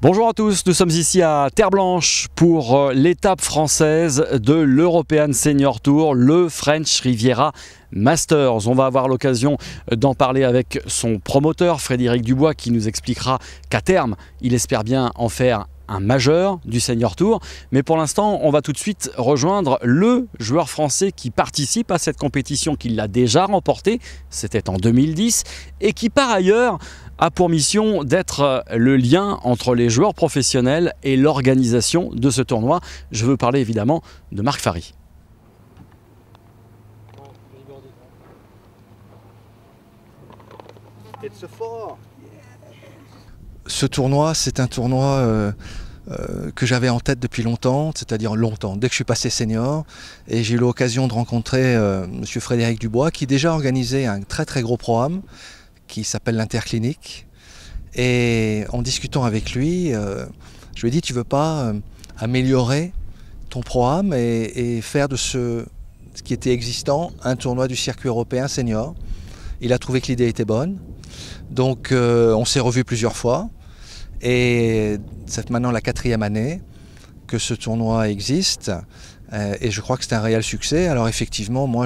Bonjour à tous, nous sommes ici à Terre-Blanche pour l'étape française de l'European Senior Tour, le French Riviera Masters. On va avoir l'occasion d'en parler avec son promoteur Frédéric Dubois qui nous expliquera qu'à terme, il espère bien en faire un majeur du Senior Tour. Mais pour l'instant, on va tout de suite rejoindre le joueur français qui participe à cette compétition, qui l'a déjà remportée, c'était en 2010, et qui par ailleurs a pour mission d'être le lien entre les joueurs professionnels et l'organisation de ce tournoi. Je veux parler évidemment de Marc Fary. Ce tournoi, c'est un tournoi que j'avais en tête depuis longtemps, c'est-à-dire longtemps, dès que je suis passé senior. Et j'ai eu l'occasion de rencontrer M. Frédéric Dubois, qui déjà organisait un très gros programme qui s'appelle l'Interclinique. Et en discutant avec lui, je lui ai dit, tu veux pas améliorer ton programme et faire de ce qui était existant un tournoi du circuit européen senior. Il a trouvé que l'idée était bonne. Donc on s'est revus plusieurs fois. Et c'est maintenant la 4e année que ce tournoi existe. Et je crois que c'est un réel succès. Alors effectivement, moi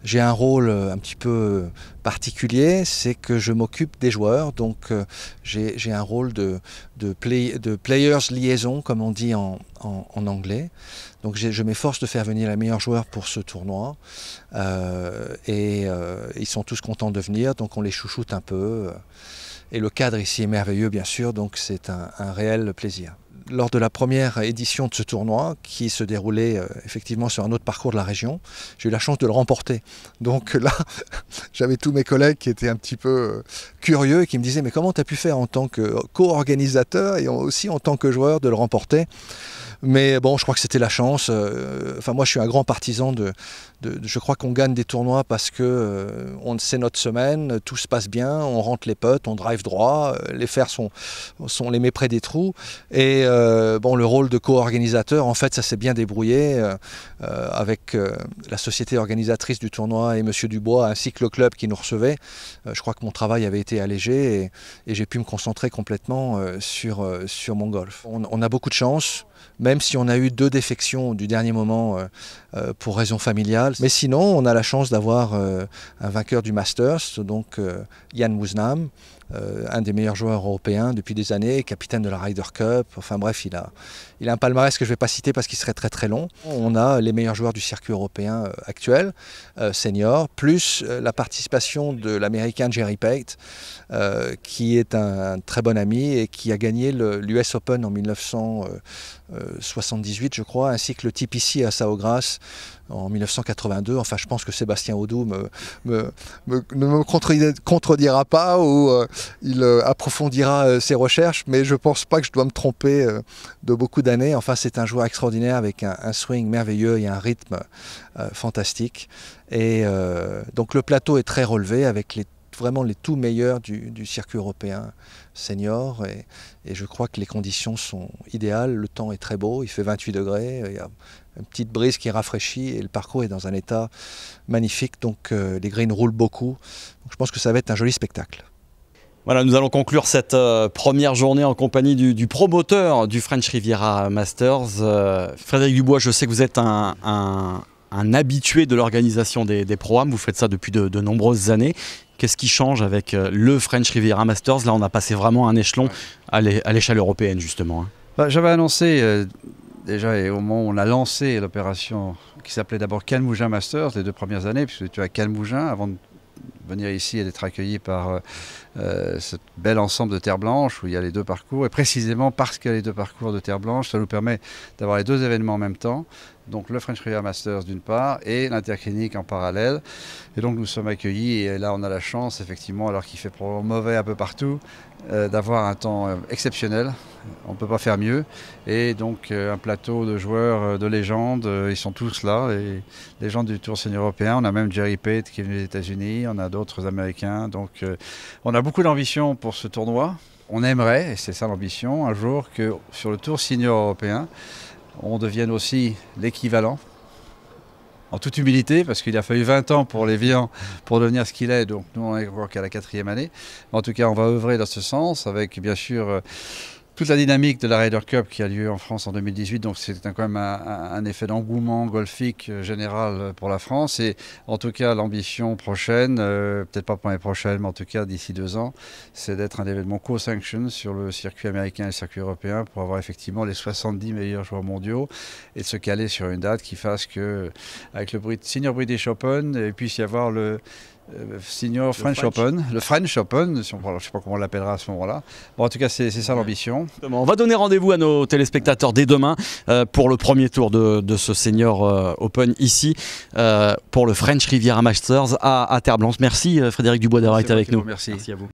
j'ai un rôle un petit peu particulier, c'est que je m'occupe des joueurs, donc j'ai un rôle de players liaison, comme on dit en anglais. Donc je m'efforce de faire venir les meilleurs joueurs pour ce tournoi, et ils sont tous contents de venir, donc on les chouchoute un peu. Et le cadre ici est merveilleux, bien sûr, donc c'est un réel plaisir. Lors de la première édition de ce tournoi, qui se déroulait effectivement sur un autre parcours de la région, j'ai eu la chance de le remporter. Donc là, j'avais tous mes collègues qui étaient un petit peu curieux et qui me disaient « Mais comment tu as pu faire en tant que co-organisateur et aussi en tant que joueur de le remporter ?» Mais bon, je crois que c'était la chance. Enfin, moi, je suis un grand partisan je crois qu'on gagne des tournois parce que c'est notre semaine, tout se passe bien, on rentre les putts, on drive droit, les fers sont les mets près des trous. Et bon, le rôle de co-organisateur, en fait, ça s'est bien débrouillé avec la société organisatrice du tournoi et M. Dubois, ainsi que le club qui nous recevait. Je crois que mon travail avait été allégé et j'ai pu me concentrer complètement sur mon golf. On a beaucoup de chance, même si on a eu 2 défections du dernier moment pour raison familiale. Mais sinon, on a la chance d'avoir un vainqueur du Masters, donc Jan Woosnam, un des meilleurs joueurs européens depuis des années, capitaine de la Ryder Cup. Enfin bref, il a un palmarès que je ne vais pas citer parce qu'il serait très long. On a les meilleurs joueurs du circuit européen actuel, senior, plus la participation de l'Américain Jerry Pate, qui est un très bon ami et qui a gagné l'US Open en 1978, je crois, ainsi que le TPC à Saugras en 1982. Enfin, je pense que Sébastien Audou ne me contredira pas ou il approfondira ses recherches, mais je ne pense pas que je dois me tromper de beaucoup d'années. Enfin, c'est un joueur extraordinaire avec un swing merveilleux et un rythme fantastique. Et donc le plateau est très relevé avec vraiment les tout meilleurs du circuit européen senior, et je crois que les conditions sont idéales. Le temps est très beau, il fait 28 degrés, il y a une petite brise qui rafraîchit et le parcours est dans un état magnifique, donc les greens roulent beaucoup. Donc je pense que ça va être un joli spectacle. Voilà, nous allons conclure cette première journée en compagnie du promoteur du French Riviera Masters. Frédéric Dubois, je sais que vous êtes un habitué de l'organisation des programmes, vous faites ça depuis de nombreuses années. Qu'est-ce qui change avec le French Riviera Masters? Là, on a passé vraiment un échelon à l'échelle européenne, justement. J'avais annoncé déjà, et au moment où on a lancé l'opération qui s'appelait d'abord Calmougin Masters, les 2 premières années, puisque tu as Calmougin avant de venir ici et d'être accueilli par ce bel ensemble de terre blanche où il y a les 2 parcours. Et précisément parce qu'il y a les 2 parcours de terre blanche, ça nous permet d'avoir les 2 événements en même temps. Donc le French Riviera Masters d'une part et l'Interclinique en parallèle. Et donc nous sommes accueillis et là on a la chance effectivement, alors qu'il fait probablement mauvais un peu partout, d'avoir un temps exceptionnel. On ne peut pas faire mieux. Et donc un plateau de joueurs de légende, ils sont tous là, les gens du Tour Senior Européen. On a même Jerry Pate qui est venu des États-Unis, on a d'autres Américains. Donc on a beaucoup d'ambition pour ce tournoi. On aimerait, et c'est ça l'ambition, un jour que sur le Tour Senior Européen, on devienne aussi l'équivalent, en toute humilité, parce qu'il a fallu 20 ans pour l'Évian pour devenir ce qu'il est, donc nous on est encore qu'à la 4e année. En tout cas, on va œuvrer dans ce sens, avec bien sûr toute la dynamique de la Ryder Cup qui a lieu en France en 2018, donc c'est quand même un effet d'engouement golfique général pour la France. Et en tout cas, l'ambition prochaine, peut-être pas pour l'année prochaine, mais en tout cas d'ici 2 ans, c'est d'être un événement co-sanction sur le circuit américain et le circuit européen pour avoir effectivement les 70 meilleurs joueurs mondiaux et de se caler sur une date qui fasse que, avec le Senior British Open, il puisse y avoir le Senior French Open, le French Open, je ne sais pas comment on l'appellera à ce moment-là. Bon, en tout cas, c'est ça l'ambition. On va donner rendez-vous à nos téléspectateurs dès demain pour le premier tour de ce Senior Open ici, pour le French Riviera Masters à Terre Blanche. Merci Frédéric Dubois d'avoir été avec nous. Merci. Merci à vous.